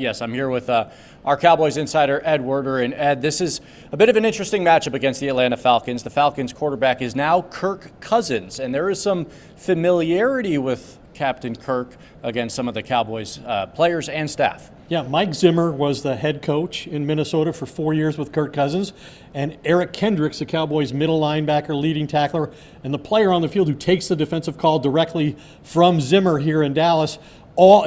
Yes, I'm here with our Cowboys insider, Ed Werder. And Ed, this is a bit of an interesting matchup against the Atlanta Falcons. The Falcons quarterback is now Kirk Cousins, and there is some familiarity with Captain Kirk against some of the Cowboys players and staff. Yeah, Mike Zimmer was the head coach in Minnesota for 4 years with Kirk Cousins, and Eric Kendricks, the Cowboys' middle linebacker, leading tackler, and the player on the field who takes the defensive call directly from Zimmer here in Dallas.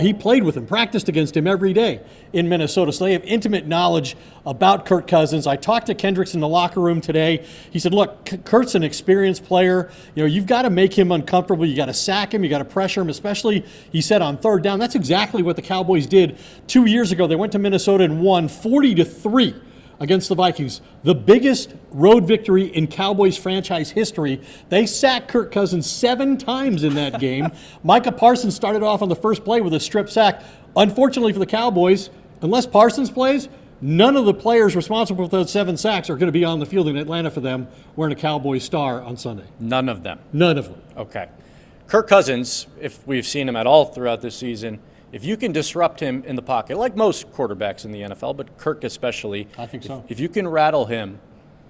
He played with him, practiced against him every day in Minnesota, so they have intimate knowledge about Kirk Cousins. I talked to Kendricks in the locker room today. He said, look, Kurt's an experienced player. You've got to make him uncomfortable. You got to sack him. You got to pressure him, especially, he said, on third down. That's exactly what the Cowboys did 2 years ago. They went to Minnesota and won 40-3 against the Vikings. The biggest road victory in Cowboys franchise history. They sacked Kirk Cousins 7 times in that game. Micah Parsons started off on the first play with a strip sack. Unfortunately for the Cowboys, unless Parsons plays, none of the players responsible for those 7 sacks are going to be on the field in Atlanta for them wearing a Cowboys star on Sunday. None of them? None of them. Okay. Kirk Cousins, if we've seen him at all throughout this season, if you can disrupt him in the pocket, like most quarterbacks in the NFL, but Kirk especially, I think so. If you can rattle him,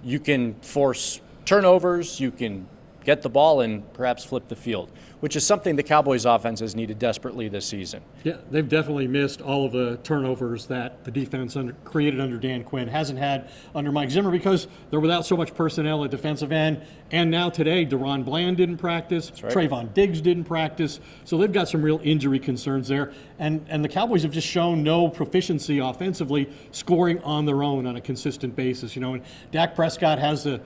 you can force turnovers, you can get the ball and perhaps flip the field, which is something the Cowboys offense has needed desperately this season. Yeah, they've definitely missed all of the turnovers that the defense created under Dan Quinn. Hasn't had under Mike Zimmer because they're without so much personnel at defensive end. And now today, Deron Bland didn't practice. That's right. Trayvon Diggs didn't practice. So they've got some real injury concerns there. And the Cowboys have just shown no proficiency offensively scoring on their own on a consistent basis. And Dak Prescott has two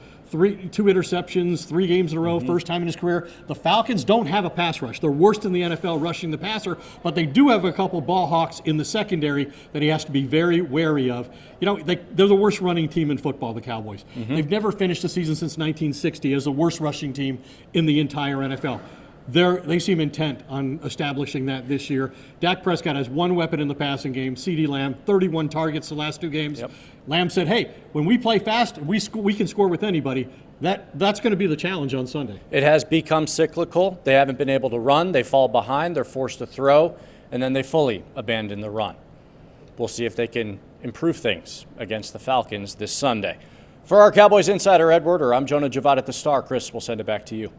interceptions, 3 games in a row, first time in his career. The Falcons don't have a pass rush. They're worst in the NFL rushing the passer, but they do have a couple ball hawks in the secondary that he has to be very wary of. They're the worst running team in football, the Cowboys. They've never finished a season since 1960 as the worst rushing team in the entire NFL. They seem intent on establishing that this year. Dak Prescott has 1 weapon in the passing game, CeeDee Lamb, 31 targets the last 2 games. Yep. Lamb said, hey, when we play fast, we can score with anybody. That's going to be the challenge on Sunday. It has become cyclical. They haven't been able to run. They fall behind. They're forced to throw, and then they fully abandon the run. We'll see if they can improve things against the Falcons this Sunday. For our Cowboys insider, Ed Werder, I'm Jonah Jovad at the Star. Chris, we'll send it back to you.